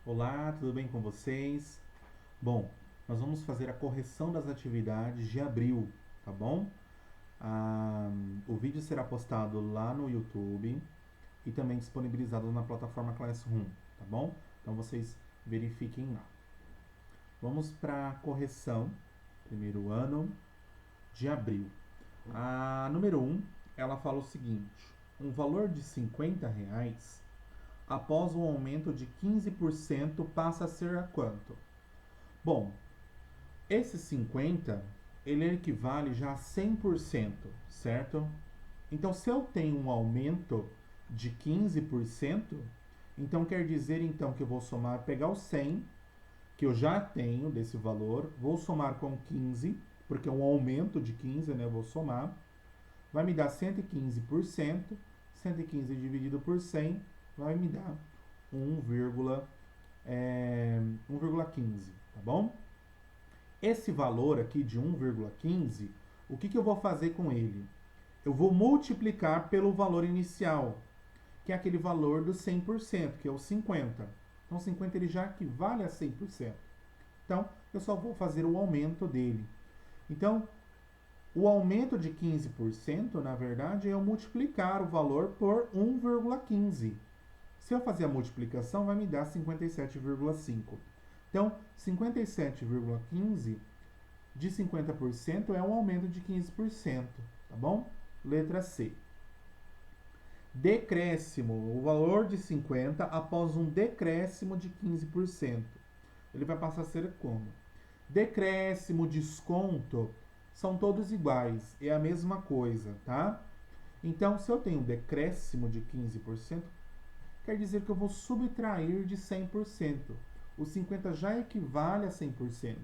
Olá, tudo bem com vocês? Bom, nós vamos fazer a correção das atividades de abril, tá bom? Ah, o vídeo será postado lá no YouTube e também disponibilizado na plataforma Classroom, tá bom? Então vocês verifiquem lá. Vamos para a correção, primeiro ano de abril. A número 1, ela fala o seguinte: um valor de R$ 50 após um aumento de 15% passa a ser a quanto? Bom, esse 50, ele equivale já a 100%, certo? Então, se eu tenho um aumento de 15%, então quer dizer então que eu vou somar, pegar o 100, que eu já tenho desse valor, vou somar com 15, porque é um aumento de 15, né? Eu vou somar, vai me dar 115%, 115 dividido por 100 vai me dar 1,15, tá bom? Esse valor aqui de 1,15, o que eu vou fazer com ele? Eu vou multiplicar pelo valor inicial, que é aquele valor do 100%, que é o 50. Então, 50 ele já equivale a 100%. Então, eu só vou fazer o aumento dele. Então, o aumento de 15%, na verdade, é eu multiplicar o valor por 1,15. Se eu fazer a multiplicação, vai me dar 57,5. Então, 57,15 de 50% é um aumento de 15%, tá bom? Letra C. Decréscimo, o valor de 50 após um decréscimo de 15%. Ele vai passar a ser como? Decréscimo, desconto, são todos iguais, é a mesma coisa, tá? Então, se eu tenho um decréscimo de 15%, quer dizer que eu vou subtrair de 100%. O 50 já equivale a 100%.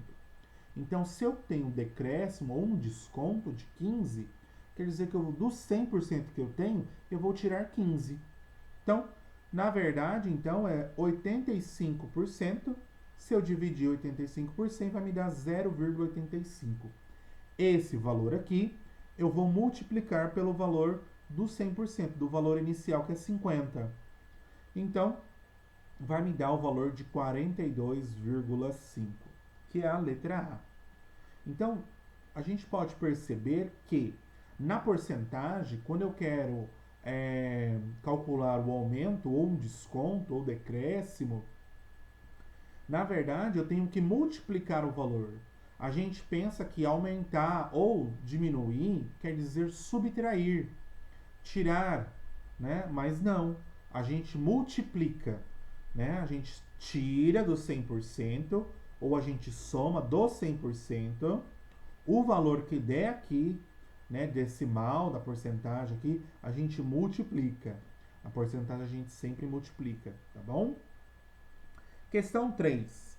Então, se eu tenho um decréscimo ou um desconto de 15, quer dizer que dos 100% que eu tenho, eu vou tirar 15. Então, na verdade, então é 85%. Se eu dividir 85 por 100, vai me dar 0,85. Esse valor aqui, eu vou multiplicar pelo valor do 100%, do valor inicial, que é 50. Então, vai me dar o valor de 42,5, que é a letra A. Então, a gente pode perceber que na porcentagem, quando eu quero calcular o aumento, ou um desconto, ou decréscimo, na verdade eu tenho que multiplicar o valor. A gente pensa que aumentar ou diminuir quer dizer subtrair, tirar, né? Mas não, a gente multiplica, né? A gente tira do 100% ou a gente soma do 100%, o valor que der aqui, né, decimal da porcentagem aqui, a gente multiplica. A porcentagem a gente sempre multiplica, tá bom? Questão 3.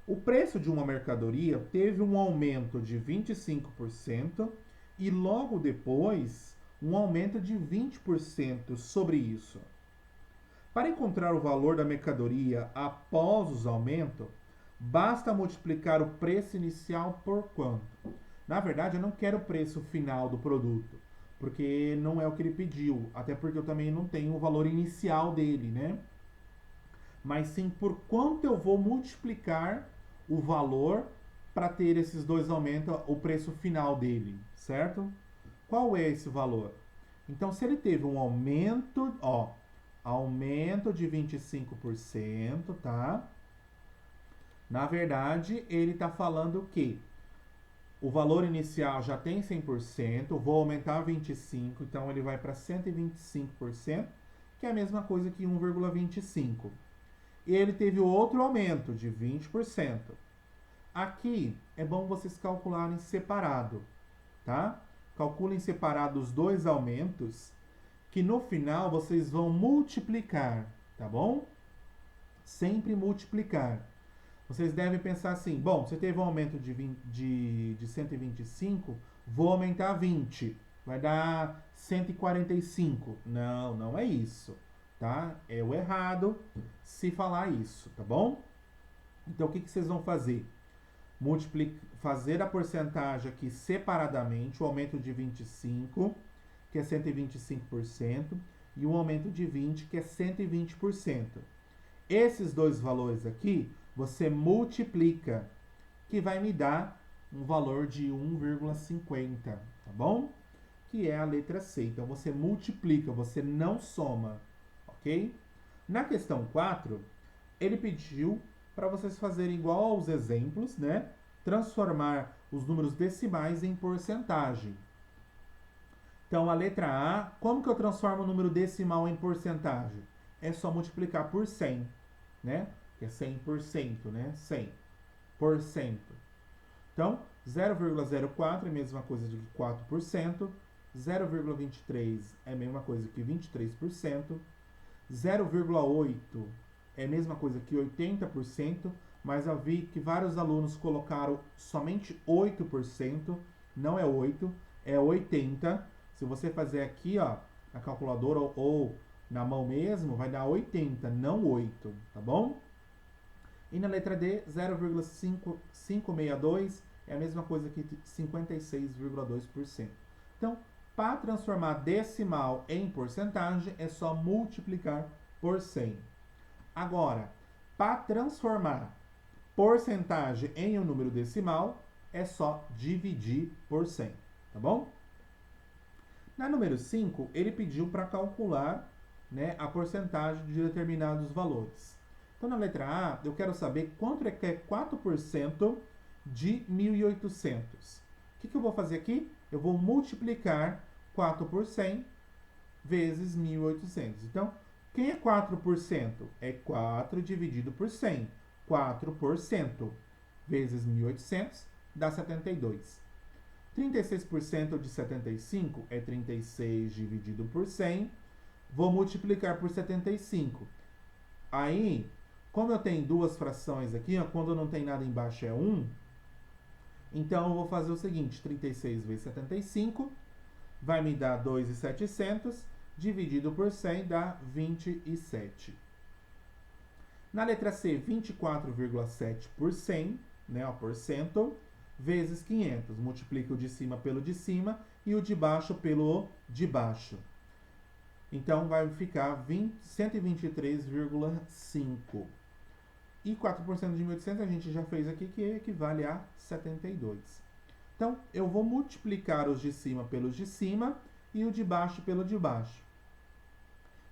O preço de uma mercadoria teve um aumento de 25% e logo depois um aumento de 20% sobre isso. Para encontrar o valor da mercadoria após os aumentos, basta multiplicar o preço inicial por quanto? Na verdade, eu não quero o preço final do produto, porque não é o que ele pediu, até porque eu também não tenho o valor inicial dele, né? Mas sim por quanto eu vou multiplicar o valor para ter esses dois aumentos, o preço final dele, certo? Qual é esse valor? Então, se ele teve um aumento, ó, aumento de 25%, tá? Na verdade, ele está falando que o valor inicial já tem 100%, vou aumentar 25%, então ele vai para 125%, que é a mesma coisa que 1,25. E ele teve outro aumento de 20%. Aqui é bom vocês calcularem separado, tá? Calculem separado os dois aumentos, que no final vocês vão multiplicar, tá bom? Sempre multiplicar. Vocês devem pensar assim: bom, você teve um aumento de 125, vou aumentar 20, vai dar 145. Não, não é isso, tá? É o errado se falar isso, tá bom? Então, o que vocês vão fazer? Fazer a porcentagem aqui separadamente, o aumento de 25, que é 125%, e o aumento de 20, que é 120%. Esses dois valores aqui, você multiplica, que vai me dar um valor de 1,50, tá bom? Que é a letra C. Então, você multiplica, você não soma, ok? Na questão 4, ele pediu para vocês fazerem igual aos exemplos, né? Transformar os números decimais em porcentagem. Então, a letra A, como que eu transformo o número decimal em porcentagem? É só multiplicar por 100, né? Que é 100%, né? 100%. Então, 0,04 é a mesma coisa que 4%, 0,23 é a mesma coisa que 23%, 0,8 é a mesma coisa que 80%, mas eu vi que vários alunos colocaram somente 8%, não é 8, é 80%. Se você fazer aqui, ó, na calculadora ou na mão mesmo, vai dar 80, não 8, tá bom? E na letra D, 0,562 é a mesma coisa que 56,2%. Então, para transformar decimal em porcentagem, é só multiplicar por 100. Agora, para transformar porcentagem em um número decimal, é só dividir por 100, tá bom? Na número 5, ele pediu para calcular, né, a porcentagem de determinados valores. Então, na letra A, eu quero saber quanto é que é 4% de 1.800. O que eu vou fazer aqui? Eu vou multiplicar 4 por 100 vezes 1.800. Então, quem é 4%? É 4 dividido por 100. 4% vezes 1.800 dá 72. 36% de 75 é 36 dividido por 100. Vou multiplicar por 75. Aí, como eu tenho duas frações aqui, ó, quando não tem nada embaixo é 1, então eu vou fazer o seguinte, 36 vezes 75 vai me dar 2.700, dividido por 100 dá 27. Na letra C, 24,7 por 100, né, ó, por cento, vezes 500. Multiplica o de cima pelo de cima e o de baixo pelo de baixo. Então, vai ficar 123,5. E 4% de 1.800 a gente já fez aqui, que equivale a 72. Então, eu vou multiplicar os de cima pelos de cima e o de baixo pelo de baixo.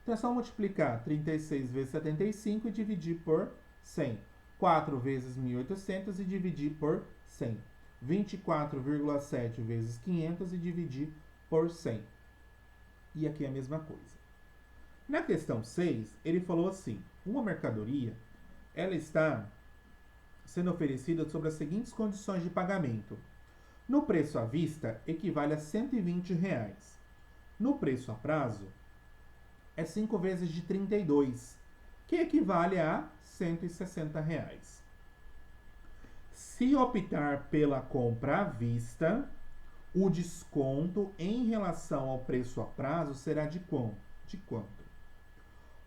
Então, é só multiplicar 36 vezes 75 e dividir por 100. 4 vezes 1.800 e dividir por 100. 24,7 vezes 500 e dividir por 100. E aqui é a mesma coisa. Na questão 6, ele falou assim, uma mercadoria, ela está sendo oferecida sob as seguintes condições de pagamento. No preço à vista, equivale a R$120. No preço a prazo, é 5 vezes de 32, que equivale a R$160. Se optar pela compra à vista, o desconto em relação ao preço a prazo será de quanto?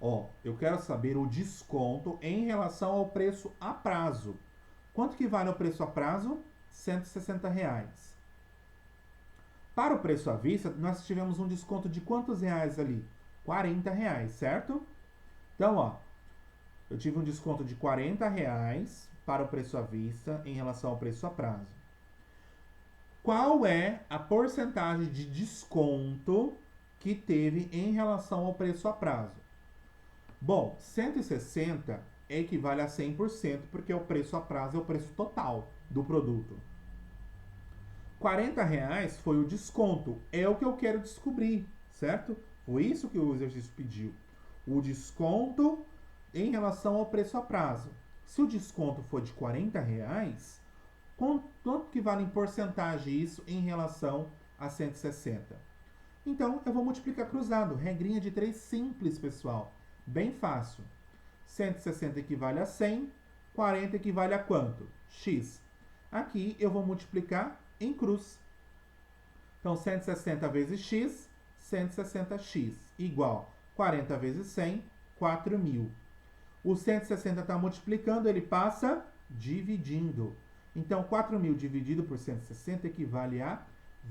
Ó, eu quero saber o desconto em relação ao preço a prazo. Quanto que vale o preço a prazo? R$160. Para o preço à vista, nós tivemos um desconto de quantos reais ali? R$40, certo? Então, ó, eu tive um desconto de R$40 para o preço à vista em relação ao preço a prazo. Qual é a porcentagem de desconto que teve em relação ao preço a prazo? Bom, 160 equivale a 100%, porque o preço a prazo é o preço total do produto. R$40 foi o desconto, é o que eu quero descobrir, certo? Foi isso que o exercício pediu. O desconto em relação ao preço a prazo. Se o desconto for de R$40, quanto que vale em porcentagem isso em relação a 160? Então, eu vou multiplicar cruzado. Regrinha de 3 simples, pessoal. Bem fácil. 160 equivale a 100, 40 equivale a quanto? X. Aqui eu vou multiplicar em cruz. Então, 160 vezes x, 160x, igual 40 vezes 100, 4.000. O 160 está multiplicando, ele passa dividindo. Então, 4.000 dividido por 160 equivale a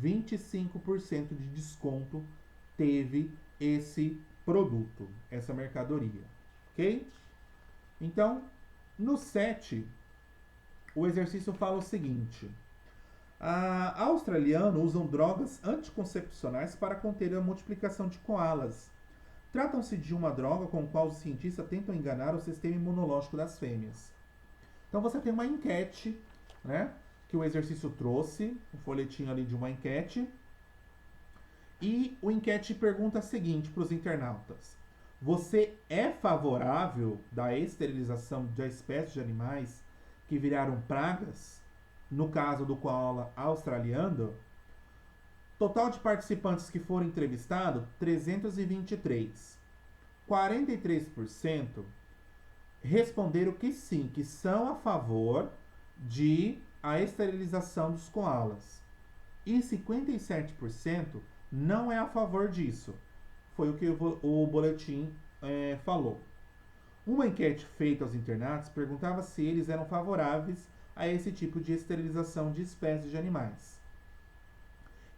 25% de desconto teve esse produto, essa mercadoria, ok? Então, no 7, o exercício fala o seguinte: australianos usam drogas anticoncepcionais para conter a multiplicação de koalas. Tratam-se de uma droga com a qual os cientistas tentam enganar o sistema imunológico das fêmeas. Então você tem uma enquete, né, que o exercício trouxe, um folhetinho ali de uma enquete. E o enquete pergunta o seguinte para os internautas: você é favorável da esterilização da espécies de animais que viraram pragas? No caso do koala australiano, total de participantes que foram entrevistados, 323. 43% responderam que sim, que são a favor de a esterilização dos koalas. E 57% não é a favor disso. Foi o que o boletim falou. Uma enquete feita aos internatos perguntava se eles eram favoráveis a esse tipo de esterilização de espécies de animais.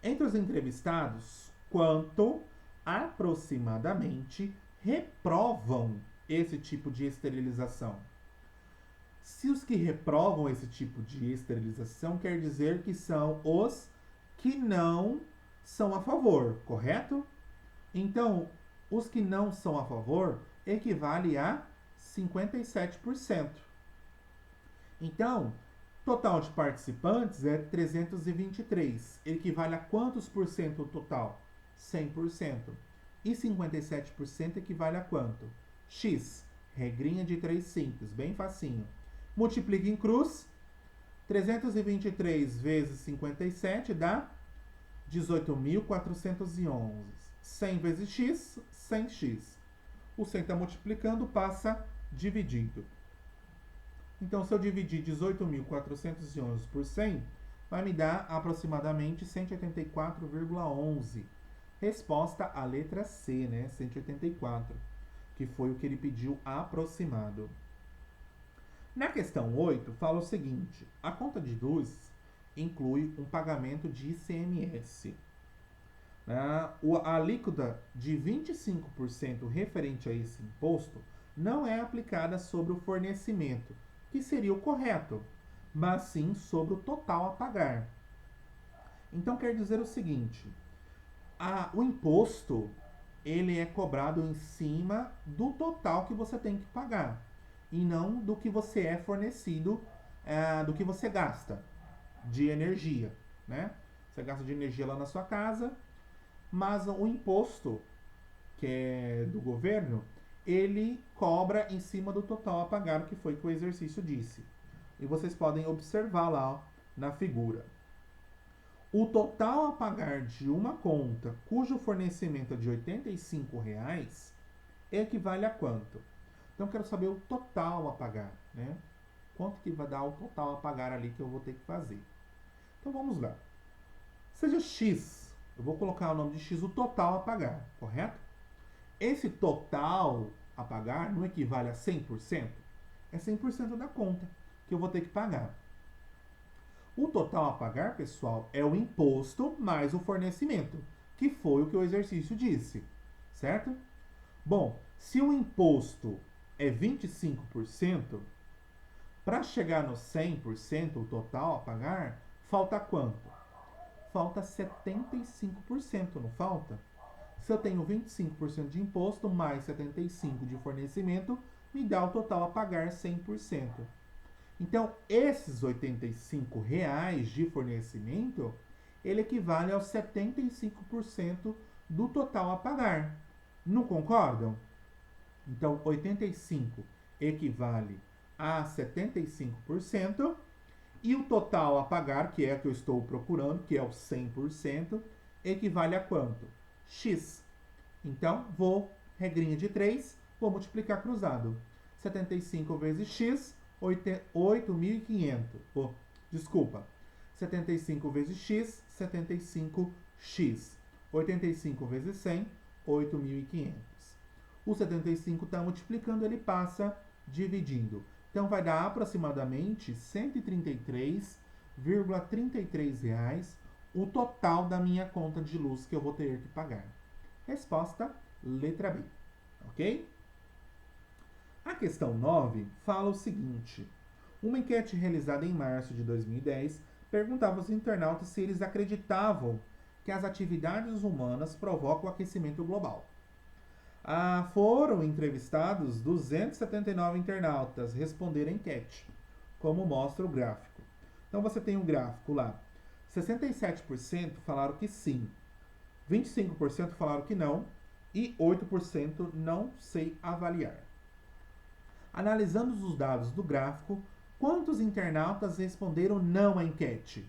Entre os entrevistados, quanto aproximadamente reprovam esse tipo de esterilização? Se os que reprovam esse tipo de esterilização, quer dizer que são os que não são a favor, correto? Então, os que não são a favor equivale a 57%. Então, total de participantes é 323. Equivale a quantos por cento o total? 100%. E 57% equivale a quanto? X. Regrinha de 3 simples, bem facinho. Multiplica em cruz. 323 vezes 57 dá 18.411. 100 vezes x, 100x. O 100 está multiplicando, passa dividindo. Então, se eu dividir 18.411 por 100, vai me dar aproximadamente 184,11. Resposta à letra C, né? 184, que foi o que ele pediu aproximado. Na questão 8, fala o seguinte: a conta de luz inclui um pagamento de ICMS. A alíquota de 25% referente a esse imposto não é aplicada sobre o fornecimento, que seria o correto, mas sim sobre o total a pagar. Então quer dizer o seguinte: o imposto ele é cobrado em cima do total que você tem que pagar e não do que você é fornecido, do que você gasta de energia, né? Você gasta de energia lá na sua casa, mas o imposto que é do governo, ele cobra em cima do total a pagar, que foi que o exercício disse. E vocês podem observar lá, ó, na figura. O total a pagar de uma conta cujo fornecimento é de R$ 85,00 equivale a quanto? Então eu quero saber o total a pagar, né? Quanto que vai dar o total a pagar ali que eu vou ter que fazer. Então vamos lá. Seja X, eu vou colocar o nome de X, o total a pagar, correto? Esse total a pagar não equivale a 100%? É 100% da conta que eu vou ter que pagar. O total a pagar, pessoal, é o imposto mais o fornecimento, que foi o que o exercício disse, certo? Bom, se o imposto é 25%, para chegar no 100%, o total a pagar, falta quanto? Falta 75%, não falta? Se eu tenho 25% de imposto mais 75% de fornecimento, me dá o total a pagar 100%. Então, esses R$ 85,00 de fornecimento, ele equivale aos 75% do total a pagar. Não concordam? Então, 85 equivale a 75%, e o total a pagar, que é o que eu estou procurando, que é o 100%, equivale a quanto? X. Então, regrinha de 3, vou multiplicar cruzado. 75 vezes x, 8.500. Desculpa. 75 vezes x, 75x. 85 vezes 100, 8.500. O 75 está multiplicando, ele passa dividindo. Então, vai dar aproximadamente R$ 133,33 o total da minha conta de luz que eu vou ter que pagar. Resposta, letra B. Ok? A questão 9 fala o seguinte: uma enquete realizada em março de 2010 perguntava aos internautas se eles acreditavam que as atividades humanas provocam o aquecimento global. Foram entrevistados 279 internautas responderam a enquete, como mostra o gráfico. Então você tem um gráfico lá. 67% falaram que sim, 25% falaram que não e 8% não sei avaliar. Analisando os dados do gráfico, quantos internautas responderam não à enquete?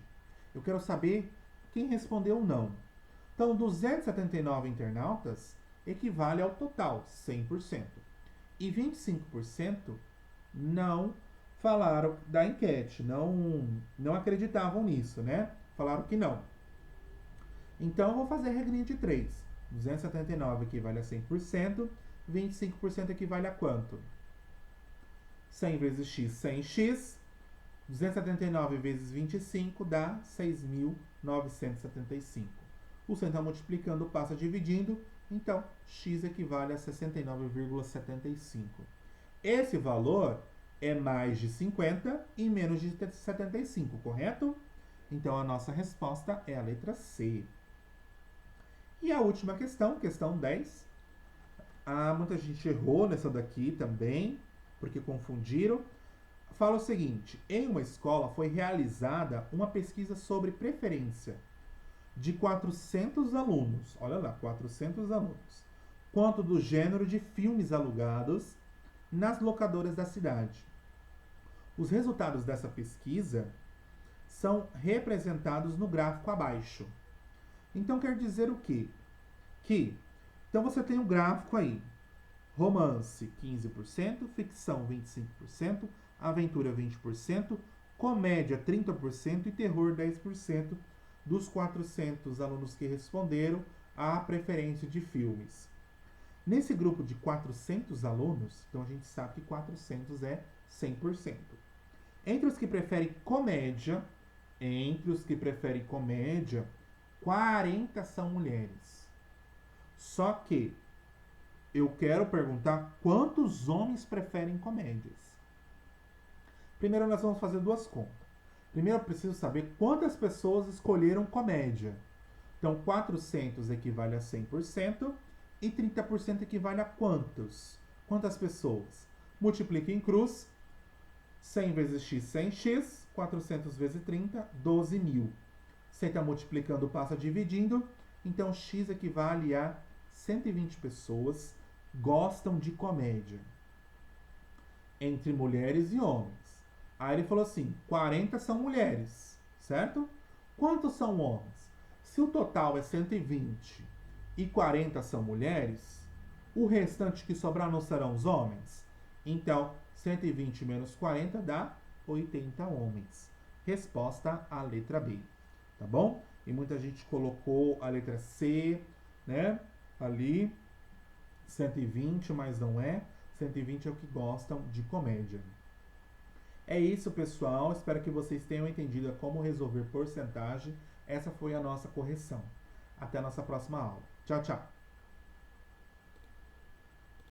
Eu quero saber quem respondeu não. Então, 279 internautas equivale ao total, 100%. E 25% não falaram da enquete, não acreditavam nisso, né? Falaram que não. Então, eu vou fazer a regrinha de 3. 279 equivale a 100%, 25% equivale a quanto? 100 vezes x, 100x, 279 vezes 25 dá 6.975. O 100 está multiplicando, passa dividindo, então x equivale a 69,75. Esse valor é mais de 50 e menos de 75, correto? Então a nossa resposta é a letra C. E a última questão, questão 10. Muita gente errou nessa daqui também, porque confundiram. Fala o seguinte: em uma escola foi realizada uma pesquisa sobre preferência de 400 alunos, olha lá, 400 alunos, quanto do gênero de filmes alugados nas locadoras da cidade. Os resultados dessa pesquisa são representados no gráfico abaixo. Então quer dizer o quê? Então você tem um gráfico aí: romance 15%, ficção 25%, aventura 20%, comédia 30% e terror 10% dos 400 alunos que responderam à preferência de filmes. Nesse grupo de 400 alunos, então a gente sabe que 400 é 100%. Entre os que preferem comédia, 40 são mulheres. Só que eu quero perguntar quantos homens preferem comédias. Primeiro nós vamos fazer duas contas. Primeiro eu preciso saber quantas pessoas escolheram comédia. Então 400 equivale a 100% e 30% equivale a quantos? Quantas pessoas? Multiplica em cruz. 100 vezes x, 100x. 400 vezes 30, 12.000. Você está multiplicando, passa dividindo. Então x equivale a 120 pessoas gostam de comédia. Entre mulheres e homens. Aí ele falou assim, 40 são mulheres, certo? Quantos são homens? Se o total é 120 e 40 são mulheres, o restante que sobrar não serão os homens? Então, 120 menos 40 dá 80 homens. Resposta a letra B, tá bom? E muita gente colocou a letra C, né? Ali, 120, mas não é. 120 é o que gostam de comédia. É isso, pessoal. Espero que vocês tenham entendido como resolver porcentagem. Essa foi a nossa correção. Até a nossa próxima aula. Tchau, tchau.